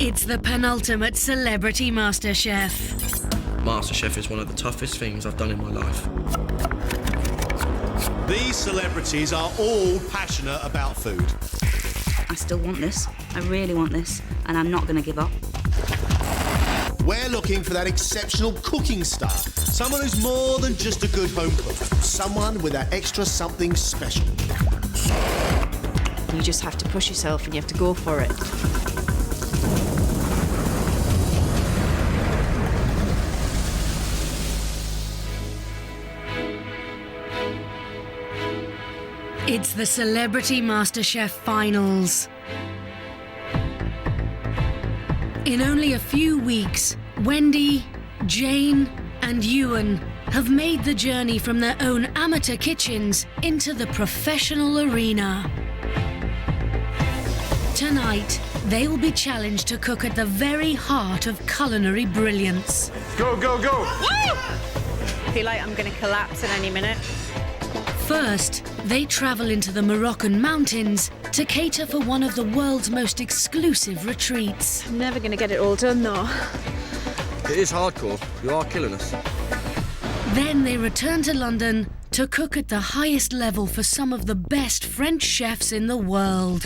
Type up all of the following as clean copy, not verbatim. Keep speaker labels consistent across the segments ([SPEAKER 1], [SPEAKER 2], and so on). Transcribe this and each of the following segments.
[SPEAKER 1] It's the penultimate Celebrity MasterChef.
[SPEAKER 2] MasterChef is one of the toughest things I've done in my life.
[SPEAKER 3] These celebrities are all passionate about food.
[SPEAKER 4] I still want this. I really want this, and I'm not going to give up.
[SPEAKER 3] We're looking for that exceptional cooking star. Someone who's more than just a good home cook. Someone with that extra something special.
[SPEAKER 5] You just have to push yourself and you have to go for it.
[SPEAKER 1] It's the Celebrity MasterChef Finals. In only a few weeks, Wendi, Jayne and Iwan have made the journey from their own amateur kitchens into the professional arena. Tonight, they will be challenged to cook at the very heart of culinary brilliance.
[SPEAKER 6] Go, go, go!
[SPEAKER 5] I feel like I'm going to collapse at any minute.
[SPEAKER 1] First, they travel into the Moroccan mountains to cater for one of the world's most exclusive retreats.
[SPEAKER 5] I'm never going to get it all done, though.
[SPEAKER 2] It is hardcore. You are killing us.
[SPEAKER 1] Then they return to London to cook at the highest level for some of the best French chefs in the world.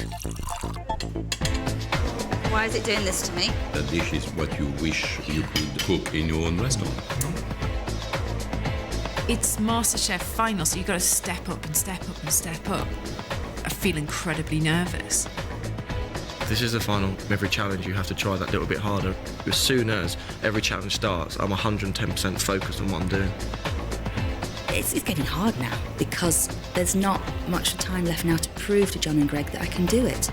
[SPEAKER 4] Why is it doing this to me?
[SPEAKER 7] The dish is what you wish you could cook in your own restaurant.
[SPEAKER 8] It's MasterChef final, so you've got to step up and step up and step up. I feel incredibly nervous.
[SPEAKER 2] This is the final. Every challenge you have to try that little bit harder. As soon as every challenge starts, I'm 110% focused on what I'm doing.
[SPEAKER 4] It's getting hard now because there's not much time left now to prove to John and Greg that I can do it.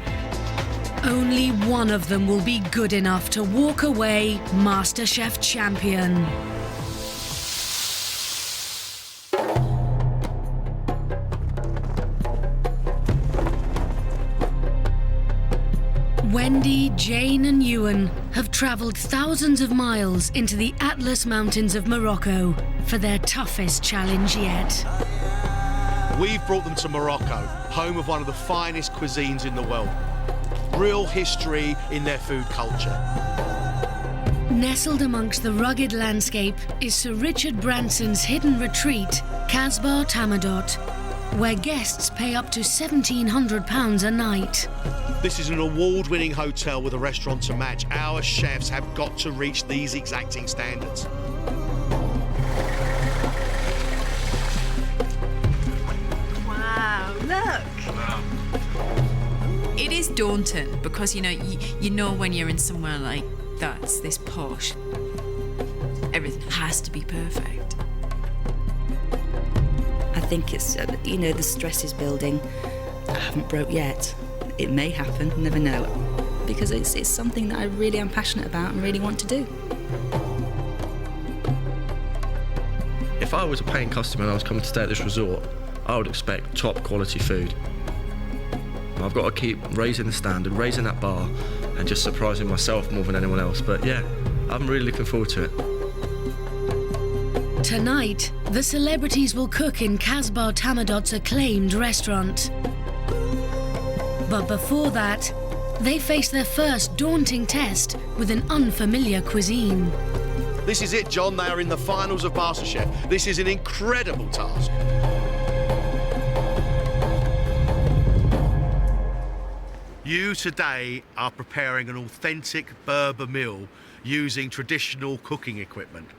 [SPEAKER 1] Only one of them will be good enough to walk away MasterChef champion. Wendi, Jayne and Iwan have travelled thousands of miles into the Atlas Mountains of Morocco for their toughest challenge yet.
[SPEAKER 3] We've brought them to Morocco, home of one of the finest cuisines in the world. Real history in their food culture.
[SPEAKER 1] Nestled amongst the rugged landscape is Sir Richard Branson's hidden retreat, Casbah Tamadot, where guests pay up to £1,700 a night.
[SPEAKER 3] This is an award-winning hotel with a restaurant to match. Our chefs have got to reach these exacting standards.
[SPEAKER 5] Wow, look!
[SPEAKER 7] Wow.
[SPEAKER 8] It is daunting because, you know when you're in somewhere like that's this posh, everything has to be perfect.
[SPEAKER 4] I think it's, the stress is building. I haven't broke yet. It may happen, never know. Because it's something that I really am passionate about and really want to do.
[SPEAKER 2] If I was a paying customer and I was coming to stay at this resort, I would expect top quality food. I've got to keep raising the standard, raising that bar, and just surprising myself more than anyone else. But yeah, I'm really looking forward to it.
[SPEAKER 1] Tonight, the celebrities will cook in Casbah Tamadot's acclaimed restaurant. But before that, they face their first daunting test with an unfamiliar cuisine.
[SPEAKER 3] This is it, John. They are in the finals of MasterChef. This is an incredible task. You today are preparing an authentic Berber meal using traditional cooking equipment.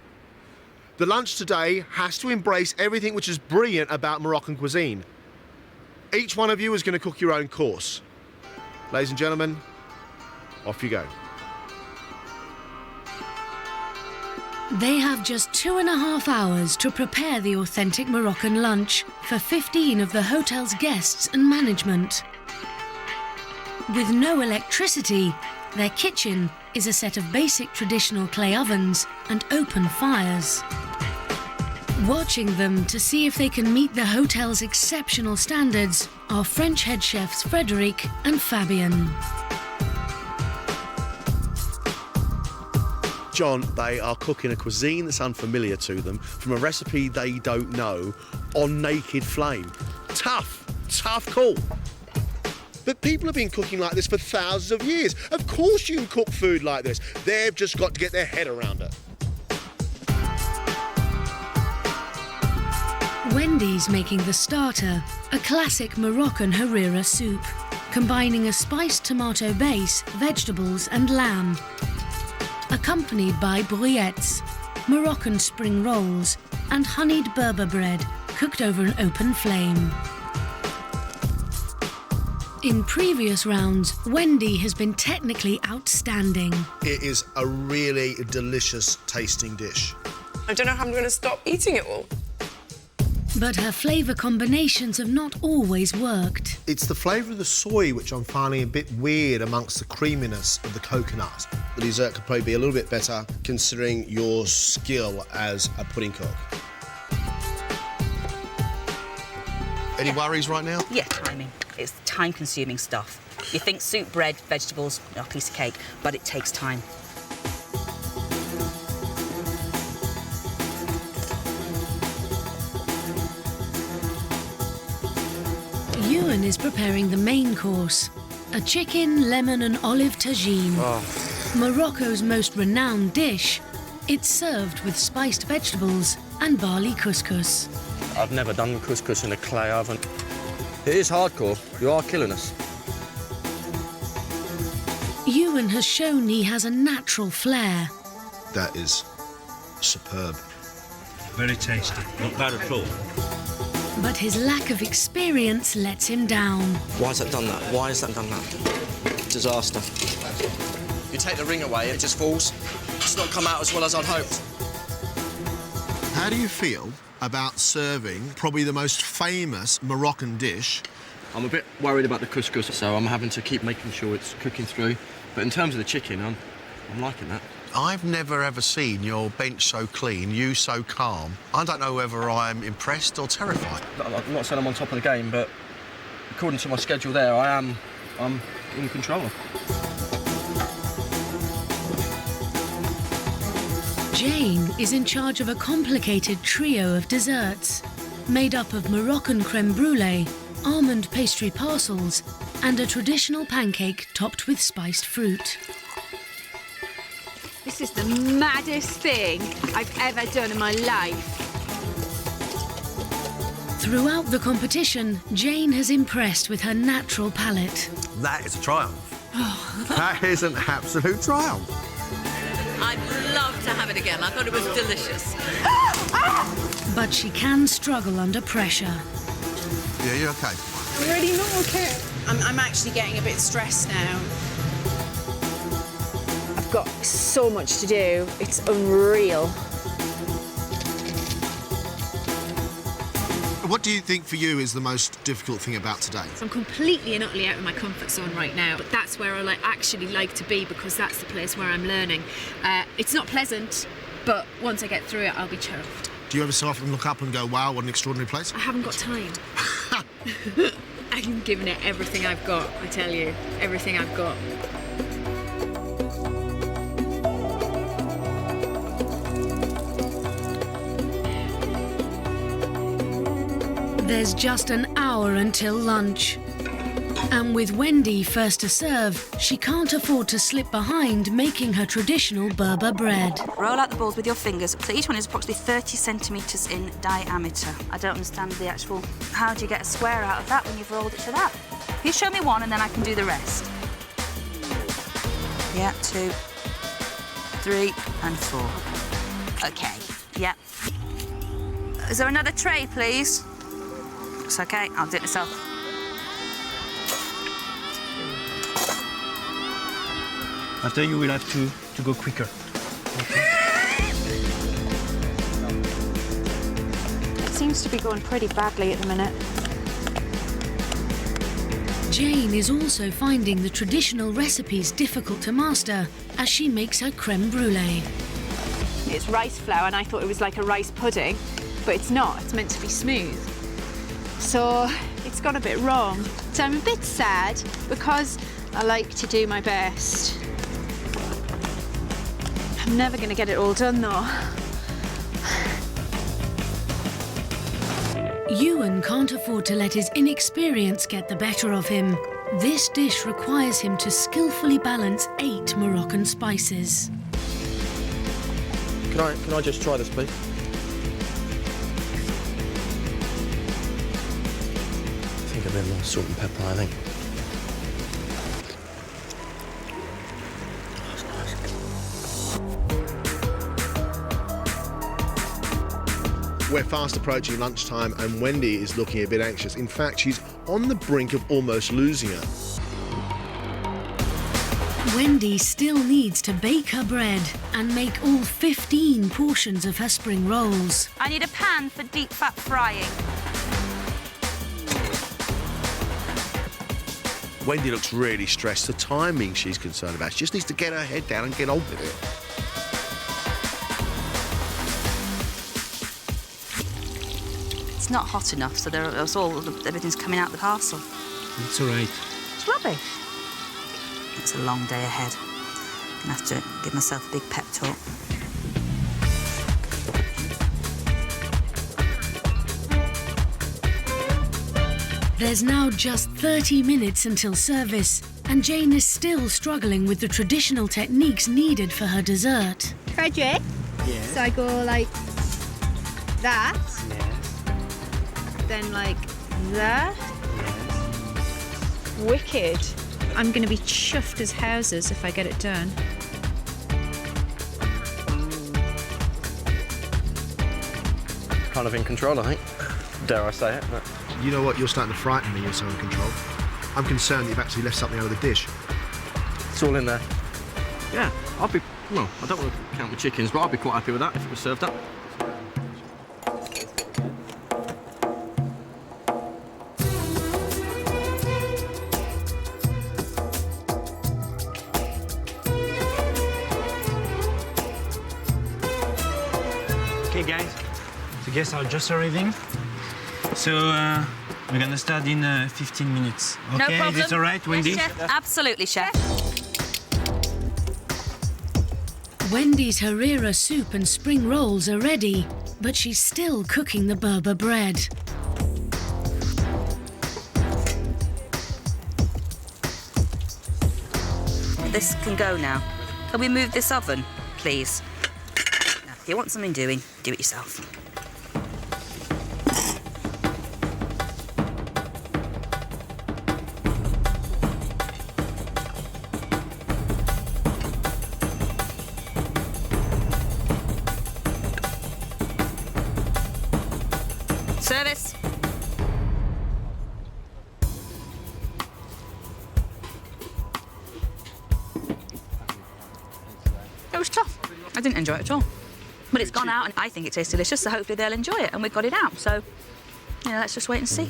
[SPEAKER 3] The lunch today has to embrace everything which is brilliant about Moroccan cuisine. Each one of you is going to cook your own course. Ladies and gentlemen, off you go.
[SPEAKER 1] They have just 2.5 hours to prepare the authentic Moroccan lunch for 15 of the hotel's guests and management. With no electricity, their kitchen is a set of basic traditional clay ovens and open fires. Watching them to see if they can meet the hotel's exceptional standards are French head chefs Frédéric and Fabien.
[SPEAKER 3] John, they are cooking a cuisine that's unfamiliar to them from a recipe they don't know on naked flame. Tough call. But people have been cooking like this for thousands of years. Of course you can cook food like this. They've just got to get their head around it.
[SPEAKER 1] Wendy's making the starter, a classic Moroccan harira soup, combining a spiced tomato base, vegetables and lamb, accompanied by brouillettes, Moroccan spring rolls and honeyed Berber bread cooked over an open flame. In previous rounds, Wendi has been technically outstanding.
[SPEAKER 3] It is a really delicious tasting dish.
[SPEAKER 6] I don't know how I'm going to stop eating it all.
[SPEAKER 1] But her flavour combinations have not always worked.
[SPEAKER 3] It's the flavour of the soy which I'm finding a bit weird amongst the creaminess of the coconut. The dessert could probably be a little bit better considering your skill as a pudding cook. Any worries right now?
[SPEAKER 4] Yeah, timing. It's time-consuming stuff. You think soup, bread, vegetables, a piece of cake, but it takes time.
[SPEAKER 1] Iwan is preparing the main course, a chicken, lemon and olive tagine. Morocco's most renowned dish. It's served with spiced vegetables and barley couscous.
[SPEAKER 2] I've never done couscous in a clay oven. It is hardcore. You are killing us.
[SPEAKER 1] Iwan has shown he has a natural flair.
[SPEAKER 3] That is superb.
[SPEAKER 9] Very tasty. Not bad at all.
[SPEAKER 1] But his lack of experience lets him down.
[SPEAKER 2] Why has that done that? Why has that done that? Disaster. You take the ring away, it just falls. It's not come out as well as I'd hoped.
[SPEAKER 3] How do you feel about serving probably the most famous Moroccan dish?
[SPEAKER 2] I'm a bit worried about the couscous, so I'm having to keep making sure it's cooking through. But in terms of the chicken, I'm liking that.
[SPEAKER 3] I've never ever seen your bench so clean, you so calm. I don't know whether I'm impressed or terrified.
[SPEAKER 2] I'm not saying I'm on top of the game, but according to my schedule there, I'm in control.
[SPEAKER 1] Jayne is in charge of a complicated trio of desserts, made up of Moroccan creme brulee, almond pastry parcels, and a traditional pancake topped with spiced fruit.
[SPEAKER 5] This is the maddest thing I've ever done in my life.
[SPEAKER 1] Throughout the competition, Jayne has impressed with her natural palate.
[SPEAKER 3] That is a triumph. That is an absolute triumph.
[SPEAKER 8] I'd love to have it again. I thought it was delicious.
[SPEAKER 1] But she can struggle under pressure.
[SPEAKER 3] Yeah, you're okay.
[SPEAKER 5] I'm really not okay.
[SPEAKER 6] I'm actually getting a bit stressed now.
[SPEAKER 5] I've got so much to do. It's unreal.
[SPEAKER 3] What do you think for you is the most difficult thing about today?
[SPEAKER 8] So I'm completely and utterly out of my comfort zone right now, but that's where I actually like to be because that's the place where I'm learning. It's not pleasant, but once I get through it, I'll be chuffed.
[SPEAKER 3] Do you ever so often look up and go, wow, what an extraordinary place?
[SPEAKER 8] I haven't got time. I'm giving it everything I've got, I tell you. Everything I've got.
[SPEAKER 1] There's just an hour until lunch. And with Wendi first to serve, she can't afford to slip behind making her traditional Berber bread.
[SPEAKER 4] Roll out the balls with your fingers. So each one is approximately 30 centimetres in diameter. I don't understand the actual... How do you get a square out of that when you've rolled it to that? You show me one and then I can do the rest. Yeah, 2, 3 and 4. OK, yeah. Is there another tray, please? It's OK, I'll do it myself.
[SPEAKER 9] After you will have to go quicker.
[SPEAKER 5] It seems to be going pretty badly at the minute.
[SPEAKER 1] Jayne is also finding the traditional recipes difficult to master as she makes her creme brulee.
[SPEAKER 5] It's rice flour and I thought it was like a rice pudding, but it's not. It's meant to be smooth. So it's gone a bit wrong. So I'm a bit sad because I like to do my best. I'm never going to get it all done, though.
[SPEAKER 1] Iwan can't afford to let his inexperience get the better of him. This dish requires him to skillfully balance 8 Moroccan spices.
[SPEAKER 2] Can I just try this, please? I think a bit more salt and pepper, I think.
[SPEAKER 3] We're fast approaching lunchtime and Wendi is looking a bit anxious. In fact, she's on the brink of almost losing her.
[SPEAKER 1] Wendi still needs to bake her bread and make all 15 portions of her spring rolls.
[SPEAKER 4] I need a pan for deep fat frying.
[SPEAKER 3] Wendi looks really stressed. The timing she's concerned about. She just needs to get her head down and get on with it.
[SPEAKER 4] It's not hot enough, so everything's coming out the parcel.
[SPEAKER 9] It's all right.
[SPEAKER 4] It's rubbish. It's a long day ahead. I'm gonna have to give myself a big pep talk.
[SPEAKER 1] There's now just 30 minutes until service, and Jayne is still struggling with the traditional techniques needed for her dessert.
[SPEAKER 5] Frederick?
[SPEAKER 9] Yes.
[SPEAKER 5] So I go like that,
[SPEAKER 9] Yes.
[SPEAKER 5] then like that.
[SPEAKER 9] Yes.
[SPEAKER 5] Wicked. I'm going to be chuffed as houses if I get it done.
[SPEAKER 2] Kind of in control, I think. Dare I say it, but...
[SPEAKER 3] You know what? You're starting to frighten me. You're so in control. I'm concerned that you've actually left something out of the dish.
[SPEAKER 2] It's all in there. Yeah, I'll be... Well, I don't want to count the chickens, but I'll be quite happy with that if it was served up.
[SPEAKER 9] Okay, guys. The guests are just arriving. So we're gonna start in 15 minutes. Okay,
[SPEAKER 4] No problem.
[SPEAKER 9] is it all right, Wendi?
[SPEAKER 4] Yes, Chef. Absolutely, Chef.
[SPEAKER 1] Wendy's harira soup and spring rolls are ready, but she's still cooking the Berber bread.
[SPEAKER 4] This can go now. Can we move this oven, please? Now, if you want something doing, do it yourself. Service. It was tough. I didn't enjoy it at all. But it's gone out and I think it tastes delicious, so hopefully they'll enjoy it. And we've got it out, so, you know, let's just wait and see.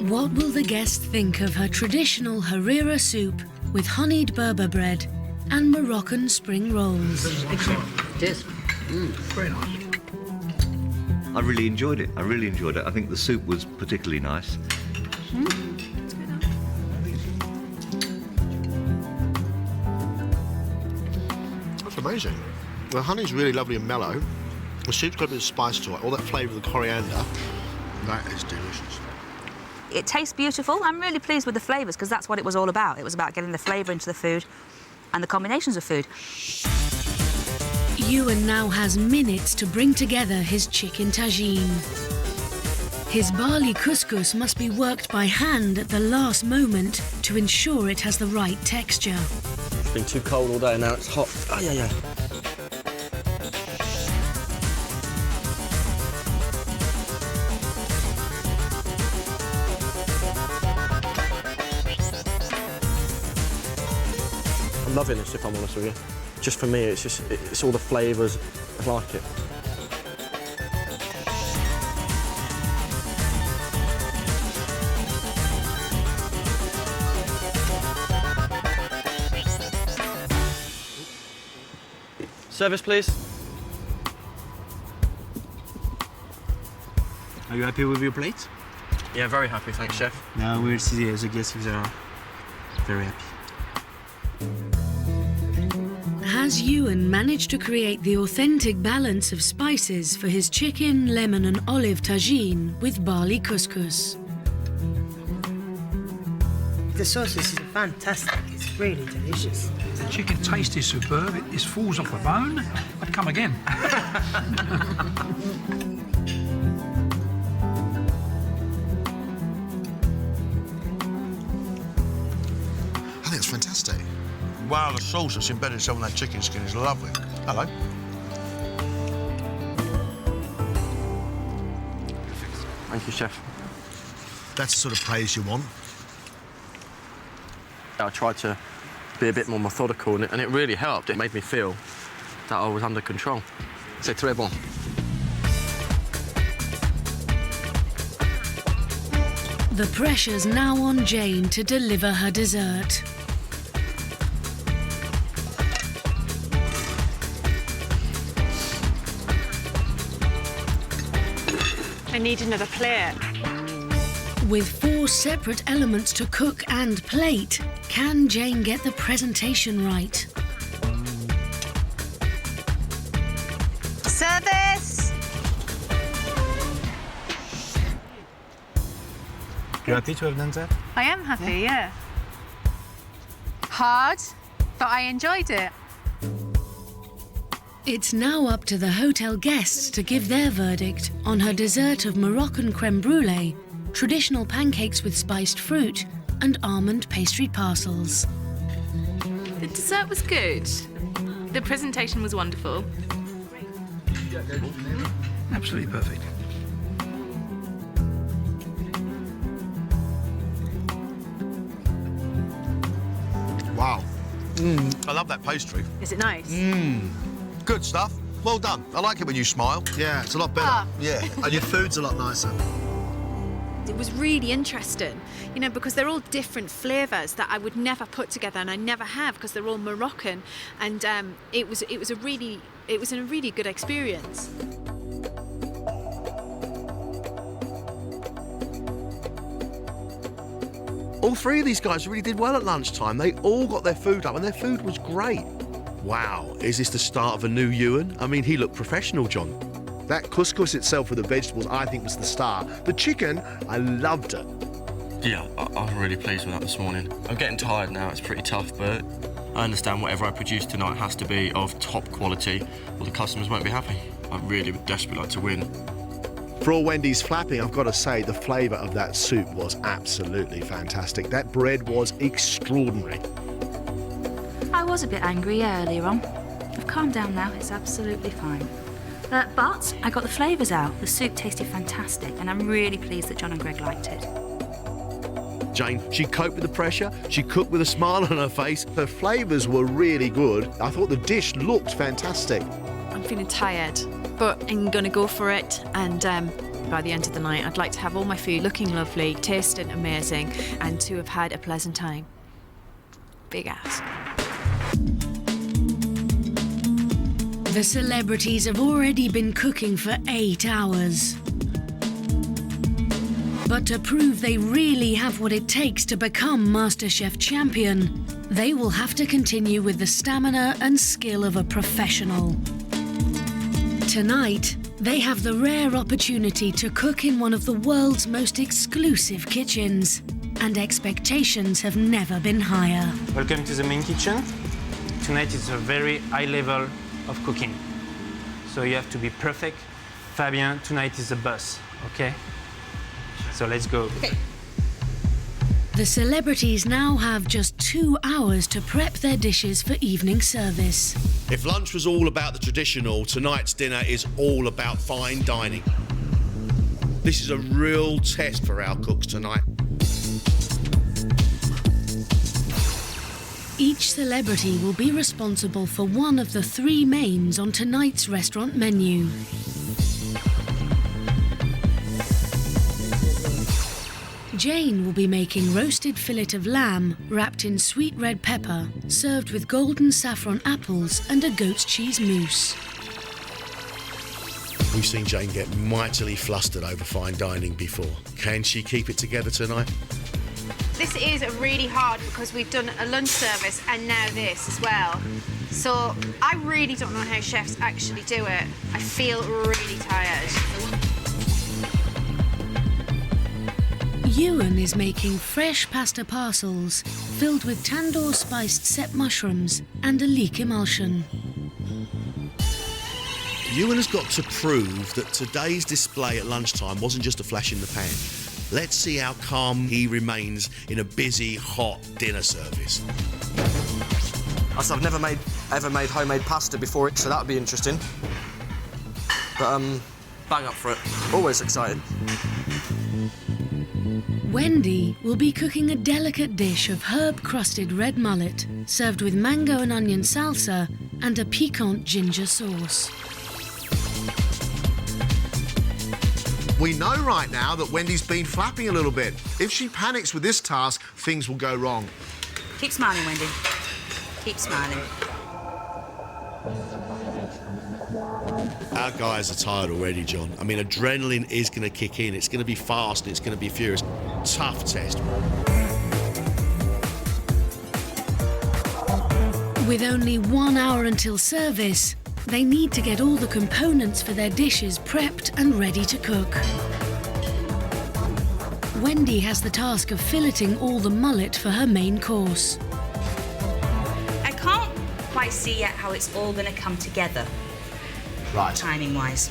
[SPEAKER 1] What will the guests think of her traditional harira soup with honeyed Berber bread and Moroccan spring rolls?
[SPEAKER 10] It is. Very nice. I really enjoyed it. I think the soup was particularly nice.
[SPEAKER 3] That's amazing. The honey's really lovely and mellow. The soup's got a bit of spice to it. All that flavour of the coriander. That is delicious.
[SPEAKER 4] It tastes beautiful. I'm really pleased with the flavours because that's what it was all about. It was about getting the flavour into the food and the combinations of food.
[SPEAKER 1] Iwan now has minutes to bring together his chicken tagine. His barley couscous must be worked by hand at the last moment to ensure it has the right texture.
[SPEAKER 2] It's been too cold all day, now it's hot. Oh, yeah, yeah. I'm loving this, if I'm honest with you. Just for me, it's all the flavours. I like it. Service, please.
[SPEAKER 9] Are you happy with your plate?
[SPEAKER 2] Yeah, very happy, thanks, Chef.
[SPEAKER 9] Now we'll see the guests if they are very happy.
[SPEAKER 1] Has Iwan managed to create the authentic balance of spices for his chicken, lemon and olive tagine with barley couscous?
[SPEAKER 11] sauces is fantastic. It's really delicious.
[SPEAKER 12] The chicken taste is superb. It falls off the bone. I'd come again.
[SPEAKER 3] I think it's fantastic. Wow, the sauce that's embedded itself in that chicken skin is lovely. Hello.
[SPEAKER 2] Thank you, Chef.
[SPEAKER 3] That's the sort of praise you want.
[SPEAKER 2] I tried to be a bit more methodical, and it really helped. It made me feel that I was under control. C'est très bon.
[SPEAKER 1] The pressure's now on Jayne to deliver her dessert.
[SPEAKER 5] I need another plate.
[SPEAKER 1] With 4 separate elements to cook and plate, can Jayne get the presentation right?
[SPEAKER 5] Service!
[SPEAKER 9] You happy to have done that?
[SPEAKER 5] I am happy, yeah. Hard, but I enjoyed it.
[SPEAKER 1] It's now up to the hotel guests to give their verdict on her dessert of Moroccan creme brulee, traditional pancakes with spiced fruit, and almond pastry parcels.
[SPEAKER 13] The dessert was good. The presentation was wonderful.
[SPEAKER 12] Absolutely perfect.
[SPEAKER 3] Wow. I love that pastry.
[SPEAKER 5] Is it nice?
[SPEAKER 3] Good stuff. Well done. I like it when you smile. Yeah, it's a lot better. Yeah, and your food's a lot nicer.
[SPEAKER 5] It was really interesting, you know, because they're all different flavours that I would never put together, and I never have because they're all Moroccan, and it was a really good experience.
[SPEAKER 3] All 3 of these guys really did well at lunchtime. They all got their food up, and their food was great. Wow, is this the start of a new Iwan? I mean, he looked professional, John. That couscous itself with the vegetables, I think, was the star. The chicken, I loved it.
[SPEAKER 2] Yeah, I'm really pleased with that this morning. I'm getting tired now, it's pretty tough, but I understand whatever I produce tonight has to be of top quality, or the customers won't be happy. I really would desperately like to win.
[SPEAKER 3] For all Wendy's flapping, I've got to say the flavour of that soup was absolutely fantastic. That bread was extraordinary.
[SPEAKER 4] I was a bit angry earlier on. I've calmed down now, it's absolutely fine. But I got the flavours out. The soup tasted fantastic, and I'm really pleased that John and Greg liked it.
[SPEAKER 3] Jayne, she coped with the pressure, she cooked with a smile on her face, her flavours were really good. I thought the dish looked fantastic.
[SPEAKER 5] I'm feeling tired, but I'm going to go for it, and by the end of the night I'd like to have all my food looking lovely, tasting amazing, and to have had a pleasant time. Big ask.
[SPEAKER 1] The celebrities have already been cooking for 8 hours. But to prove they really have what it takes to become MasterChef champion, they will have to continue with the stamina and skill of a professional. Tonight, they have the rare opportunity to cook in one of the world's most exclusive kitchens, and expectations have never been higher.
[SPEAKER 9] Welcome to the main kitchen. Tonight is a very high level of cooking. So you have to be perfect. Fabien, tonight is the boss, okay? So let's go. Okay.
[SPEAKER 1] The celebrities now have just 2 hours to prep their dishes for evening service.
[SPEAKER 3] If lunch was all about the traditional, tonight's dinner is all about fine dining. This is a real test for our cooks tonight.
[SPEAKER 1] Each celebrity will be responsible for one of the 3 mains on tonight's restaurant menu. Jayne will be making roasted fillet of lamb wrapped in sweet red pepper, served with golden saffron apples and a goat's cheese mousse.
[SPEAKER 3] We've seen Jayne get mightily flustered over fine dining before. Can she keep it together tonight?
[SPEAKER 5] This is really hard because we've done a lunch service and now this as well. So I really don't know how chefs actually do it. I feel really tired.
[SPEAKER 1] Iwan is making fresh pasta parcels filled with tandoor spiced set mushrooms and a leek emulsion.
[SPEAKER 3] Iwan has got to prove that today's display at lunchtime wasn't just a flash in the pan. Let's see how calm he remains in a busy, hot dinner service.
[SPEAKER 2] I've never ever made homemade pasta before, so that would be interesting. But bang up for it. Always excited.
[SPEAKER 1] Wendi will be cooking a delicate dish of herb-crusted red mullet, served with mango and onion salsa and a piquant ginger sauce.
[SPEAKER 3] We know right now that Wendy's been flapping a little bit. If she panics with this task, things will go wrong.
[SPEAKER 4] Keep smiling, Wendi. Keep smiling.
[SPEAKER 3] Our guys are tired already, John. I mean, adrenaline is going to kick in. It's going to be fast, it's going to be furious. Tough test.
[SPEAKER 1] With only 1 hour until service, they need to get all the components for their dishes prepped and ready to cook. Wendi has the task of filleting all the mullet for her main course.
[SPEAKER 4] I can't quite see yet how it's all going to come together.
[SPEAKER 3] Right.
[SPEAKER 4] Timing-wise.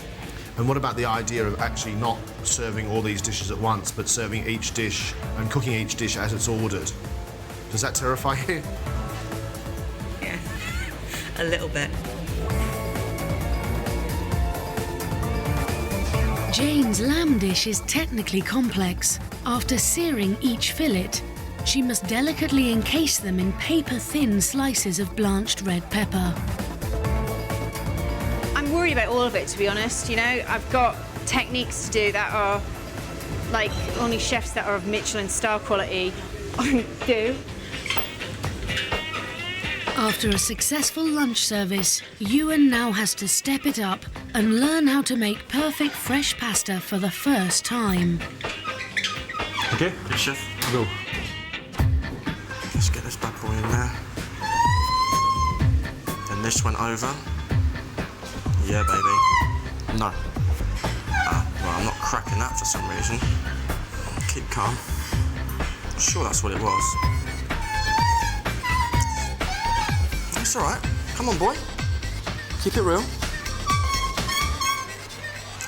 [SPEAKER 3] And what about the idea of actually not serving all these dishes at once, but serving each dish and cooking each dish as it's ordered? Does that terrify you?
[SPEAKER 4] Yeah, a little bit.
[SPEAKER 1] Jayne's lamb dish is technically complex. After searing each fillet, she must delicately encase them in paper-thin slices of blanched red pepper.
[SPEAKER 5] I'm worried about all of it, to be honest. You know, I've got techniques to do that are like only chefs that are of Michelin star quality do.
[SPEAKER 1] After a successful lunch service, Iwan now has to step it up and learn how to make perfect fresh pasta for the first time.
[SPEAKER 2] Okay, yes, chef. Go. Let's get this bad boy in there. Then this went over. Yeah, baby. No. Well, I'm not cracking that for some reason. Keep calm. I'm sure that's what it was. It's all right. Come on, boy. Keep it real.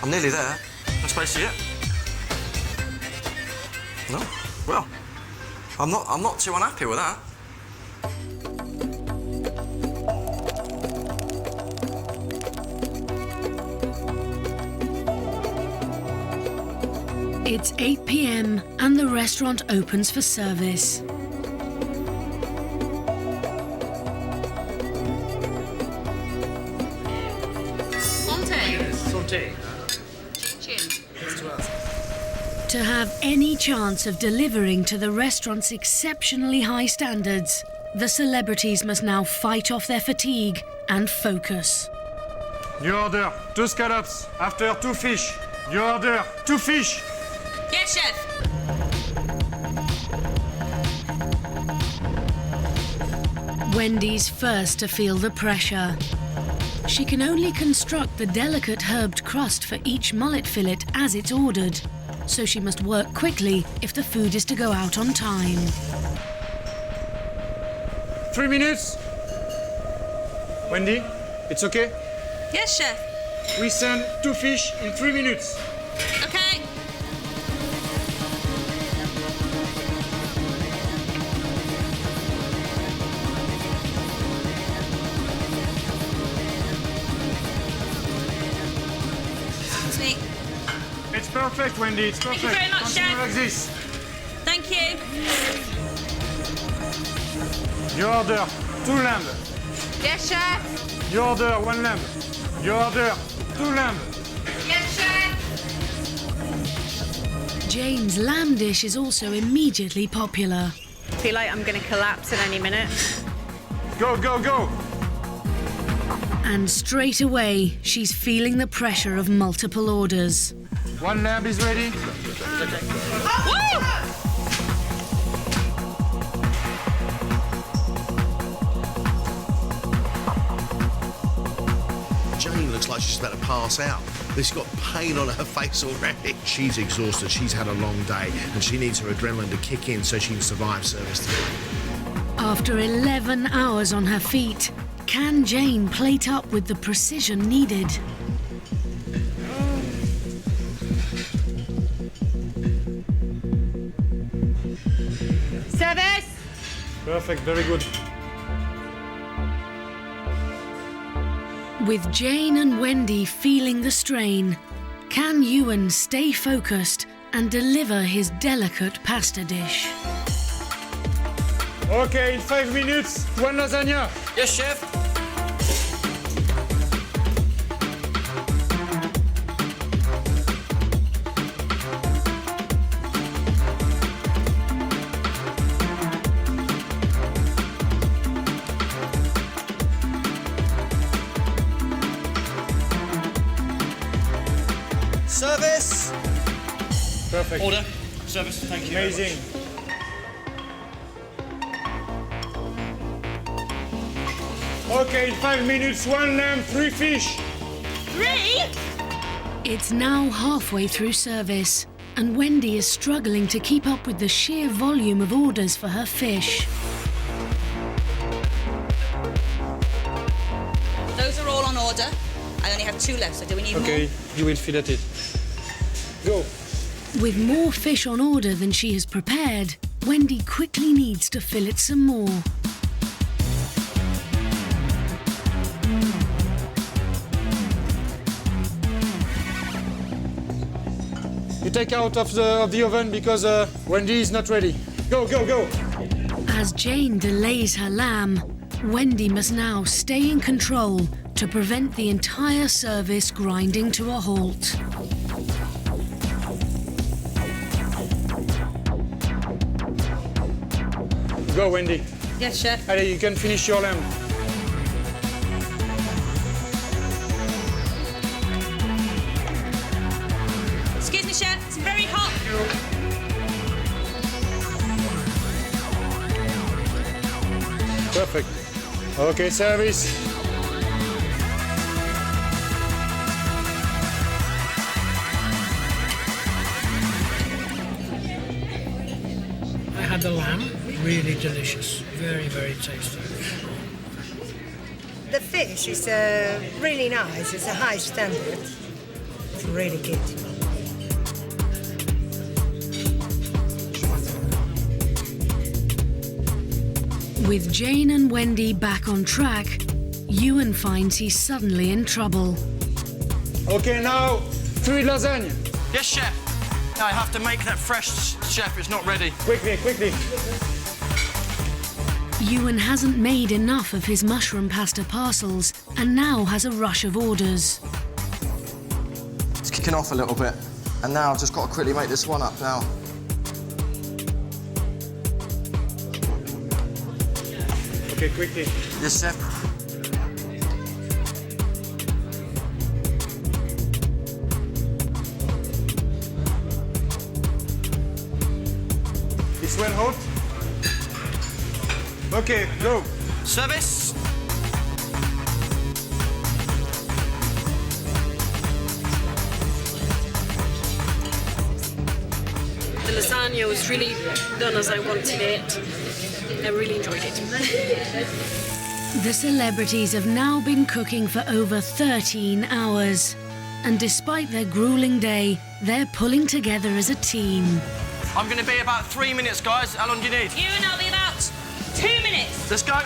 [SPEAKER 2] I'm nearly there. Let's place it. No? Well, I'm not too unhappy with that.
[SPEAKER 1] It's 8 p.m. and the restaurant opens for service. To have any chance of delivering to the restaurant's exceptionally high standards, the celebrities must now fight off their fatigue and focus.
[SPEAKER 9] You order 2 scallops, after 2 fish. You order 2 fish.
[SPEAKER 4] Yes, chef.
[SPEAKER 1] Wendy's first to feel the pressure. She can only construct the delicate herbed crust for each mullet fillet as it's ordered, so she must work quickly if the food is to go out on time.
[SPEAKER 9] 3 minutes. Wendi, it's okay?
[SPEAKER 4] Yes, chef.
[SPEAKER 9] We send 2 fish in 3 minutes.
[SPEAKER 4] Okay.
[SPEAKER 9] It's perfect, Wendi, it's perfect.
[SPEAKER 4] Thank you very much,
[SPEAKER 9] Continue
[SPEAKER 4] chef.
[SPEAKER 9] like this.
[SPEAKER 4] Thank you.
[SPEAKER 9] You order 2 lamb.
[SPEAKER 4] Yes, chef.
[SPEAKER 9] You order 1 lamb. You order 2 lamb.
[SPEAKER 4] Yes, chef.
[SPEAKER 1] Jayne's lamb dish is also immediately popular.
[SPEAKER 5] I feel like I'm going to collapse at any minute.
[SPEAKER 9] Go, go, go.
[SPEAKER 1] And straight away, she's feeling the pressure of multiple orders.
[SPEAKER 9] 1 lamb is ready.
[SPEAKER 3] Jayne looks like she's about to pass out. She's got pain on her face already. She's exhausted, she's had a long day, and she needs her adrenaline to kick in so she can survive service today.
[SPEAKER 1] After 11 hours on her feet, can Jayne plate up with the precision needed?
[SPEAKER 14] Service!
[SPEAKER 9] Perfect, very good.
[SPEAKER 1] With Jayne and Wendi feeling the strain, can Iwan stay focused and deliver his delicate pasta dish?
[SPEAKER 9] Okay, in 5 minutes, 1 lasagna.
[SPEAKER 2] Yes, chef.
[SPEAKER 15] Service!
[SPEAKER 9] Perfect.
[SPEAKER 15] Order. Service, thank you.
[SPEAKER 9] Amazing. Okay, in 5 minutes, 1 lamb, 3 fish.
[SPEAKER 14] 3?
[SPEAKER 1] It's now halfway through service, and Wendi is struggling to keep up with the sheer volume of orders for her fish.
[SPEAKER 16] Those are all on order. I only have 2 left, so do we need more?
[SPEAKER 9] Okay, you will fillet it. Go.
[SPEAKER 1] With more fish on order than she has prepared, Wendi quickly needs to fillet some more.
[SPEAKER 9] You take out of the oven because Wendi is not ready. Go, go, go.
[SPEAKER 1] As Jayne delays her lamb, Wendi must now stay in control to prevent the entire service grinding to a halt.
[SPEAKER 9] Go, Wendi.
[SPEAKER 16] Yes, chef.
[SPEAKER 9] Allez, you can finish your lamb.
[SPEAKER 16] Excuse me, chef. It's very hot.
[SPEAKER 9] Perfect. Okay, service.
[SPEAKER 12] I had the lamb, really delicious, very, very tasty.
[SPEAKER 11] The fish is really nice. It's a high standard. It's really good.
[SPEAKER 1] With Jayne and Wendi back on track, Iwan finds he's suddenly in trouble.
[SPEAKER 9] Okay, now 3 lasagna.
[SPEAKER 15] Yes, chef. Now I have to make that fresh, chef. It's not ready.
[SPEAKER 9] Quickly, quickly.
[SPEAKER 1] Iwan hasn't made enough of his mushroom pasta parcels and now has a rush of orders.
[SPEAKER 15] It's kicking off a little bit. And now I've just got to quickly make this one up now.
[SPEAKER 9] Okay, quickly.
[SPEAKER 15] Yes, chef.
[SPEAKER 9] This one hot? Okay, go.
[SPEAKER 15] Service.
[SPEAKER 17] The lasagna was really done as I wanted it. I really enjoyed it.
[SPEAKER 1] The celebrities have now been cooking for over 13 hours. And despite their grueling day, they're pulling together as a team.
[SPEAKER 15] I'm going to be about 3 minutes, guys. How long do you need?
[SPEAKER 16] You and I'll be about 2 minutes.
[SPEAKER 15] Let's go.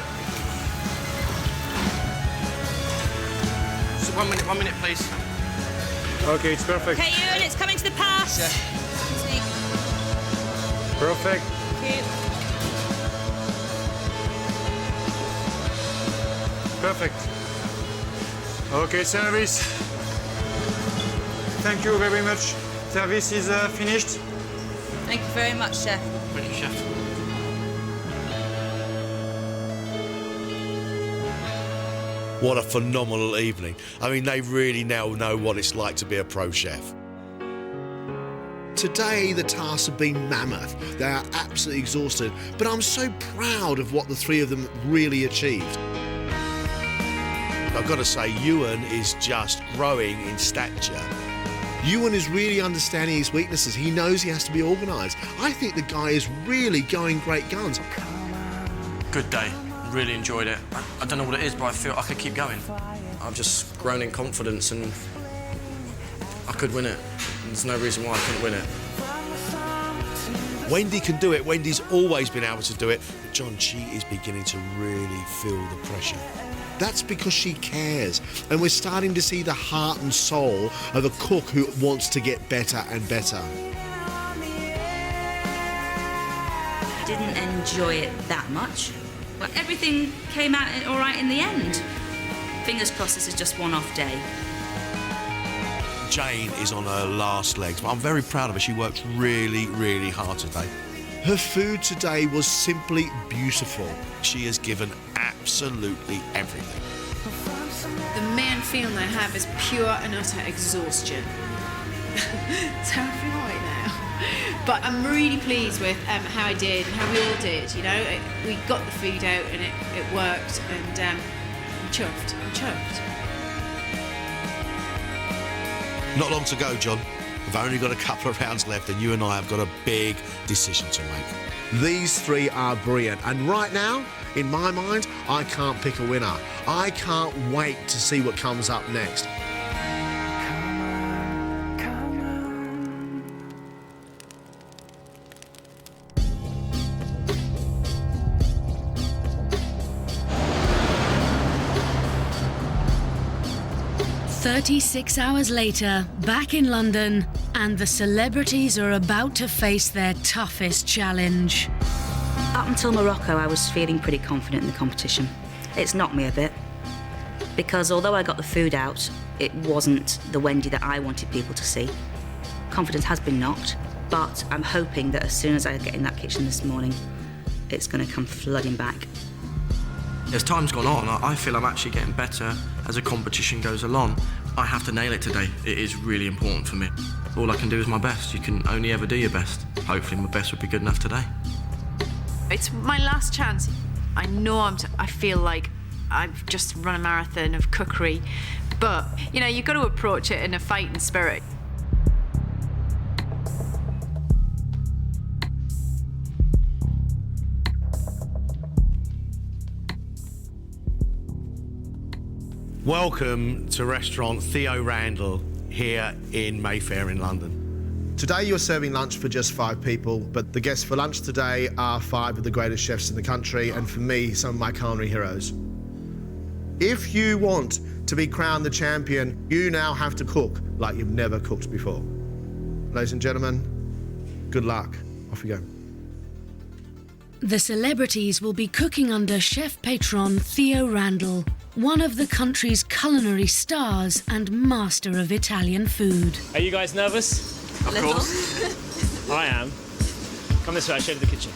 [SPEAKER 15] Just 1 minute, please.
[SPEAKER 9] Okay, it's perfect.
[SPEAKER 16] Okay, Iwan, it's coming to the pass.
[SPEAKER 15] Yeah.
[SPEAKER 9] Perfect.
[SPEAKER 16] Thank you.
[SPEAKER 9] Perfect. Okay, service. Thank you very much. Service is finished.
[SPEAKER 16] Thank you very much, chef.
[SPEAKER 15] Thank you, chef.
[SPEAKER 3] What a phenomenal evening. I mean, they really now know what it's like to be a pro chef. Today, the tasks have been mammoth. They are absolutely exhausted, but I'm so proud of what the 3 of them really achieved. I've got to say, Iwan is just growing in stature. Iwan is really understanding his weaknesses. He knows he has to be organised. I think the guy is really going great guns.
[SPEAKER 15] Good day. Really enjoyed it. I don't know what it is, but I feel I could keep going.
[SPEAKER 2] I've just grown in confidence and I could win it. There's no reason why I couldn't win it.
[SPEAKER 3] Wendi can do it. Wendy's always been able to do it. But John, she is beginning to really feel the pressure. That's because she cares. And we're starting to see the heart and soul of a cook who wants to get better and better.
[SPEAKER 4] I didn't enjoy it that much, but everything came out all right in the end. Fingers crossed this is just one-off day.
[SPEAKER 3] Jayne is on her last legs, but I'm very proud of her. She worked really, really hard today. Her food today was simply beautiful. She has given absolutely everything.
[SPEAKER 8] The main feeling I have is pure and utter exhaustion. So I feel right now. But I'm really pleased with how I did and how we all did, you know. We got the food out and it worked, and I'm chuffed. I'm chuffed.
[SPEAKER 3] Not long to go, John. We've only got a couple of rounds left and you and I have got a big decision to make. These three are brilliant, and right now, in my mind, I can't pick a winner. I can't wait to see what comes up next.
[SPEAKER 1] 36 hours later, back in London, and the celebrities are about to face their toughest challenge.
[SPEAKER 4] Up until Morocco, I was feeling pretty confident in the competition. It's knocked me a bit, because although I got the food out, it wasn't the Wendi that I wanted people to see. Confidence has been knocked, but I'm hoping that as soon as I get in that kitchen this morning, it's going to come flooding back.
[SPEAKER 2] As time's gone on, I feel I'm actually getting better as the competition goes along. I have to nail it today. It is really important for me. All I can do is my best. You can only ever do your best. Hopefully my best would be good enough today.
[SPEAKER 8] It's my last chance. I know I feel like I've just run a marathon of cookery, but, you know, you've got to approach it in a fighting spirit.
[SPEAKER 3] Welcome to restaurant Theo Randall here in Mayfair in London.
[SPEAKER 14] Today you're serving lunch for just 5 people, but the guests for lunch today are 5 of the greatest chefs in the country, and for me, some of my culinary heroes. If you want to be crowned the champion, you now have to cook like you've never cooked before. Ladies and gentlemen, good luck. Off you go.
[SPEAKER 1] The celebrities will be cooking under chef patron Theo Randall, one of the country's culinary stars and master of Italian food.
[SPEAKER 18] Are you guys nervous?
[SPEAKER 2] Of course.
[SPEAKER 18] I am. Come this way, I'll show you the kitchen.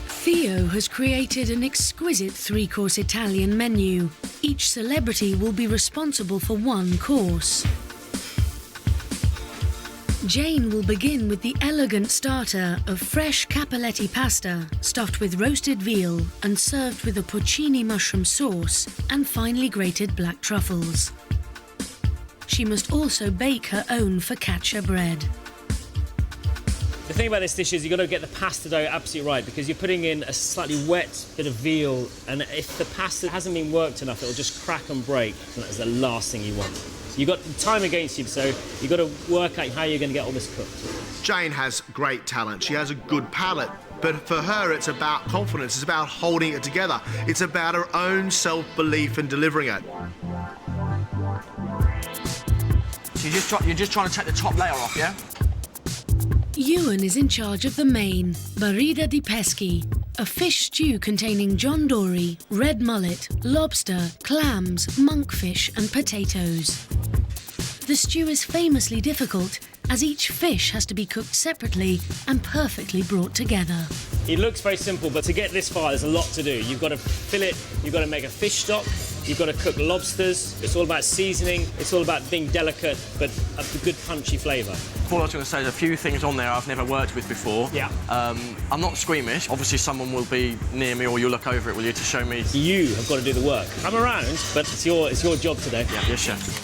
[SPEAKER 1] Theo has created an exquisite 3-course Italian menu. Each celebrity will be responsible for 1 course. Jayne will begin with the elegant starter of fresh capelletti pasta, stuffed with roasted veal and served with a porcini mushroom sauce and finely grated black truffles. She must also bake her own focaccia bread.
[SPEAKER 18] The thing about this dish is you've got to get the pasta dough absolutely right, because you're putting in a slightly wet bit of veal, and if the pasta hasn't been worked enough, it'll just crack and break, and that's the last thing you want. You've got time against you, so you've got to work out how you're going to get all this cooked.
[SPEAKER 14] Jayne has great talent. She has a good palate. But for her, it's about confidence. It's about holding it together. It's about her own self-belief in delivering it.
[SPEAKER 15] So you're just trying to take the top layer off, yeah?
[SPEAKER 1] Iwan is in charge of the main, barrida di pesci, a fish stew containing john dory, red mullet, lobster, clams, monkfish and potatoes. The stew is famously difficult, as each fish has to be cooked separately and perfectly brought together.
[SPEAKER 18] It looks very simple, but to get this far, there's a lot to do. You've got to fill it, you've got to make a fish stock, You've got to cook lobsters. It's all about seasoning. It's all about being delicate, but a good punchy flavour.
[SPEAKER 15] All I was going to say is a few things on there I've never worked with before.
[SPEAKER 18] Yeah.
[SPEAKER 15] I'm not squeamish. Obviously, someone will be near me, or you'll look over it, will you, to show me?
[SPEAKER 18] You have got to do the work. I'm around, but it's your job today.
[SPEAKER 15] Yeah, yes, chef.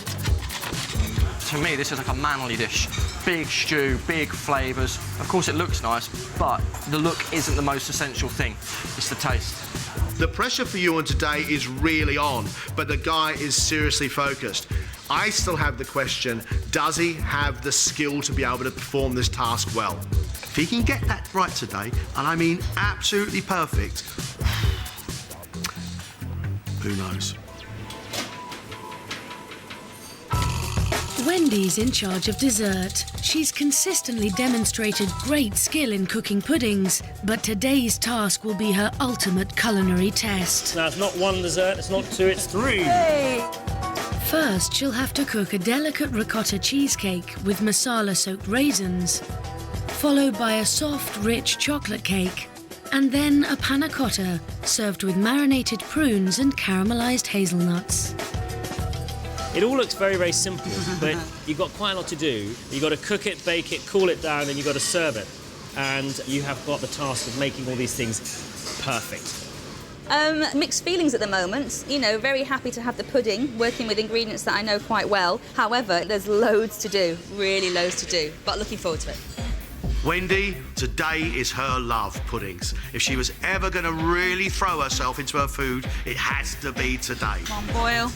[SPEAKER 15] To me, this is like a manly dish. Big stew, big flavours. Of course, it looks nice, but the look isn't the most essential thing. It's the taste.
[SPEAKER 3] The pressure for Iwan today is really on, but the guy is seriously focused. I still have the question, does he have the skill to be able to perform this task well? If he can get that right today, and I mean absolutely perfect, who knows?
[SPEAKER 1] Wendy's in charge of dessert. She's consistently demonstrated great skill in cooking puddings, but today's task will be her ultimate culinary test.
[SPEAKER 18] Now, it's not one dessert, it's not two, it's three.
[SPEAKER 1] Hey. First, she'll have to cook a delicate ricotta cheesecake with masala-soaked raisins, followed by a soft, rich chocolate cake, and then a panna cotta served with marinated prunes and caramelised hazelnuts.
[SPEAKER 18] It all looks very, very simple, but you've got quite a lot to do. You've got to cook it, bake it, cool it down, and you've got to serve it. And you have got the task of making all these things perfect.
[SPEAKER 16] Mixed feelings at the moment. You know, very happy to have the pudding, working with ingredients that I know quite well. However, there's loads to do, really loads to do, but looking forward to it.
[SPEAKER 3] Wendy, today is her love, puddings. If she was ever going to really throw herself into her food, it has to be today.
[SPEAKER 16] Come on, boil.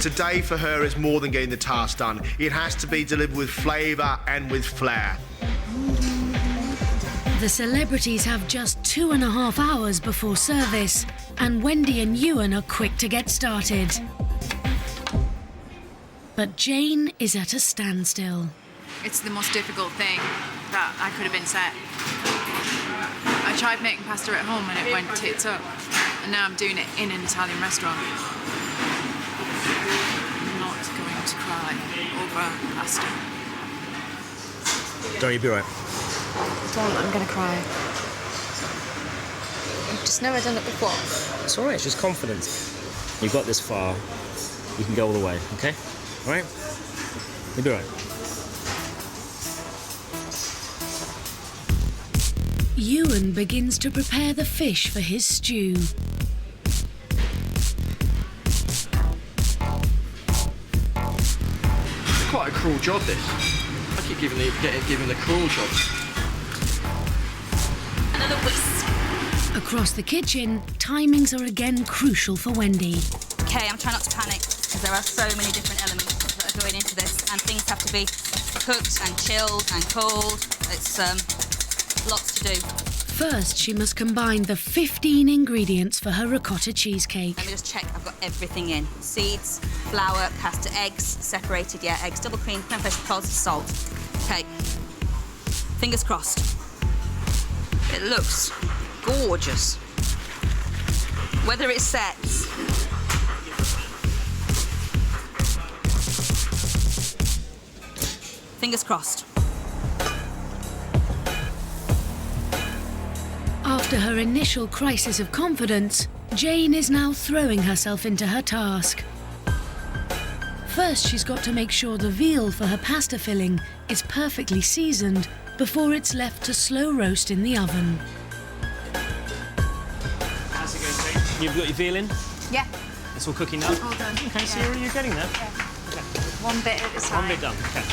[SPEAKER 3] Today for her is more than getting the task done. It has to be delivered with flavour and with flair.
[SPEAKER 1] The celebrities have just 2.5 hours before service, and Wendi and Iwan are quick to get started. But Jayne is at a standstill.
[SPEAKER 5] It's the most difficult thing that I could have been set. I tried making pasta at home and it went tits up, and now I'm doing it in an Italian restaurant. I'm not going to cry over pasta.
[SPEAKER 18] Don't you be right?
[SPEAKER 5] Don't, I'm going to cry. I've just never done it before.
[SPEAKER 18] It's all right, it's just confidence. You've got this far, you can go all the way, okay? All right? You'll be right.
[SPEAKER 1] Iwan begins to prepare the fish for his stew.
[SPEAKER 2] It's quite a cruel job, this. I keep giving the cruel jobs.
[SPEAKER 16] Another whisk.
[SPEAKER 1] Across the kitchen, timings are again crucial for Wendi.
[SPEAKER 16] Okay, I'm trying not to panic, because there are so many different elements that are going into this, and things have to be cooked and chilled and cold. It's lots to do.
[SPEAKER 1] First, she must combine the 15 ingredients for her ricotta cheesecake.
[SPEAKER 16] Let me just check I've got everything in. Seeds, flour, castor eggs, separated, yeah, eggs, double cream, creme fraiche, pearls, salt. Okay, fingers crossed. It looks gorgeous. Whether it sets. Fingers crossed.
[SPEAKER 1] After her initial crisis of confidence, Jayne is now throwing herself into her task. First, she's got to make sure the veal for her pasta filling is perfectly seasoned before it's left to slow roast in the oven.
[SPEAKER 18] How's it going, Jayne? You've got your veal in?
[SPEAKER 5] Yeah.
[SPEAKER 18] It's all cooking now?
[SPEAKER 5] All done.
[SPEAKER 18] Okay, so
[SPEAKER 5] Yeah.
[SPEAKER 18] you're getting there.
[SPEAKER 5] Yeah.
[SPEAKER 18] Okay.
[SPEAKER 5] One bit at a time.
[SPEAKER 18] One bit done, okay.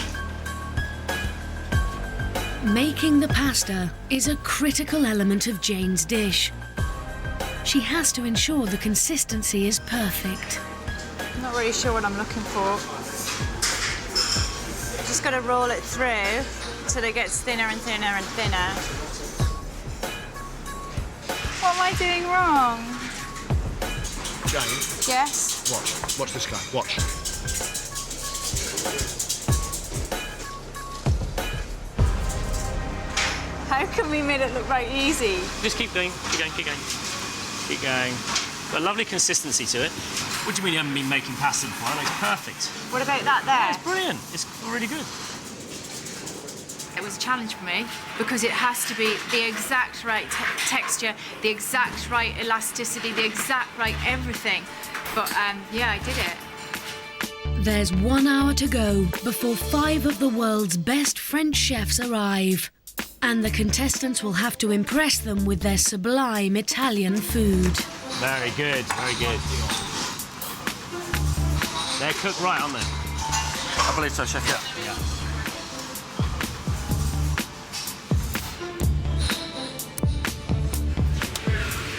[SPEAKER 1] Making the pasta is a critical element of Jayne's dish. She has to ensure the consistency is perfect.
[SPEAKER 5] I'm not really sure what I'm looking for. Just got to roll it through till it gets thinner and thinner and thinner. What am I doing wrong?
[SPEAKER 3] Jayne?
[SPEAKER 5] Yes?
[SPEAKER 3] Watch this guy, watch.
[SPEAKER 5] How come we made it look right easy?
[SPEAKER 18] Just keep going, keep going, keep going. Keep going. Got a lovely consistency to it. What do you mean you haven't been making pasta before? It looks perfect.
[SPEAKER 5] What about that there?
[SPEAKER 18] It's brilliant. It's really good.
[SPEAKER 5] We was a challenge for me because it has to be the exact right texture, the exact right elasticity, the exact right everything. But yeah, I did it.
[SPEAKER 1] There's 1 hour to go before 5 of the world's best French chefs arrive. And the contestants will have to impress them with their sublime Italian food.
[SPEAKER 18] Very good, very good. They're cooked right, aren't they?
[SPEAKER 15] I believe so, Chef, yeah.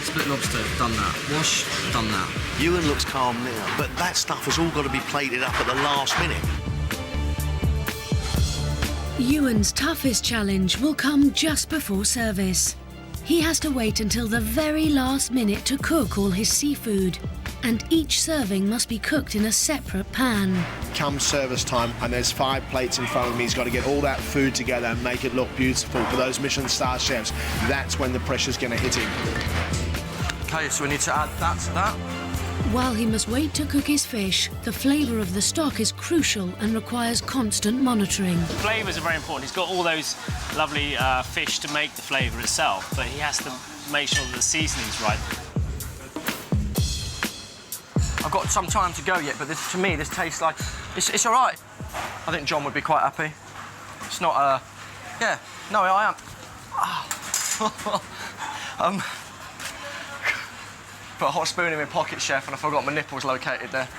[SPEAKER 15] Split lobster, done that. Wash, done that.
[SPEAKER 3] Iwan looks calm now, but that stuff has all got to be plated up at the last minute.
[SPEAKER 1] Iwan's toughest challenge will come just before service. He has to wait until the very last minute to cook all his seafood, and each serving must be cooked in a separate pan.
[SPEAKER 14] Come service time, and there's 5 plates in front of me. He's got to get all that food together and make it look beautiful for those Michelin star chefs. That's when the pressure's going to hit him.
[SPEAKER 15] OK, so we need to add that to that.
[SPEAKER 1] While he must wait to cook his fish, the flavour of the stock is crucial and requires constant monitoring.
[SPEAKER 18] Flavours are very important. He's got all those lovely fish to make the flavour itself, but he has to make sure that the seasoning's right.
[SPEAKER 15] I've got some time to go yet, but to me, this tastes like... It's all right. I think John would be quite happy. It's not, yeah, no, I am. Put a hot spoon in my pocket, Chef, and I forgot my nipple's located there.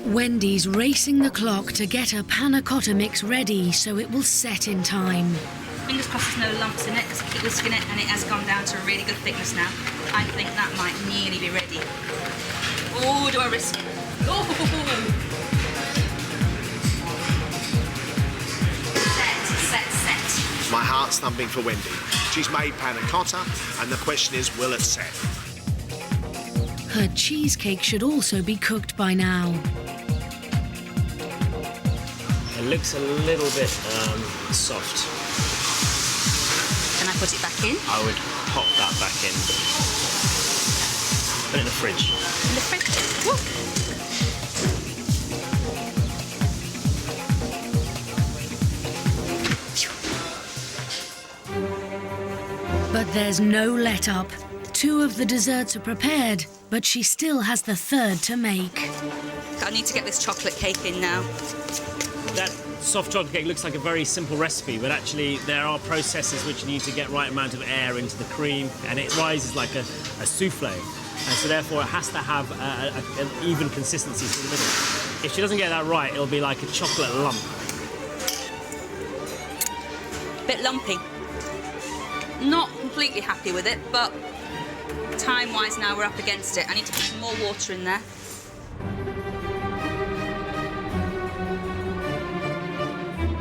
[SPEAKER 1] Wendy's racing the clock to get her panna cotta mix ready so it will set in time.
[SPEAKER 16] Fingers crossed there's no lumps in it, because I keep whisking it and it has gone down to a really good thickness now. I think that might nearly be ready. Oh, do I risk it? Oh! Set.
[SPEAKER 14] My heart's thumping for Wendi. She's made panna cotta, and the question is, will it set?
[SPEAKER 1] Her cheesecake should also be cooked by now.
[SPEAKER 18] It looks a little bit soft.
[SPEAKER 16] Can I put it back in?
[SPEAKER 18] I would pop that back in. Put it in the fridge.
[SPEAKER 16] In the fridge? Woo.
[SPEAKER 1] But there's no let-up. 2 of the desserts are prepared, but she still has the 3rd to make.
[SPEAKER 16] I need to get this chocolate cake in now.
[SPEAKER 18] That soft chocolate cake looks like a very simple recipe, but actually there are processes which need to get right amount of air into the cream, and it rises like a souffle. And so therefore it has to have an even consistency through the middle. If she doesn't get that right, it'll be like a chocolate lump.
[SPEAKER 16] Bit lumpy. Not completely happy with it, but time-wise now we're up against it. I need to put some more water in there.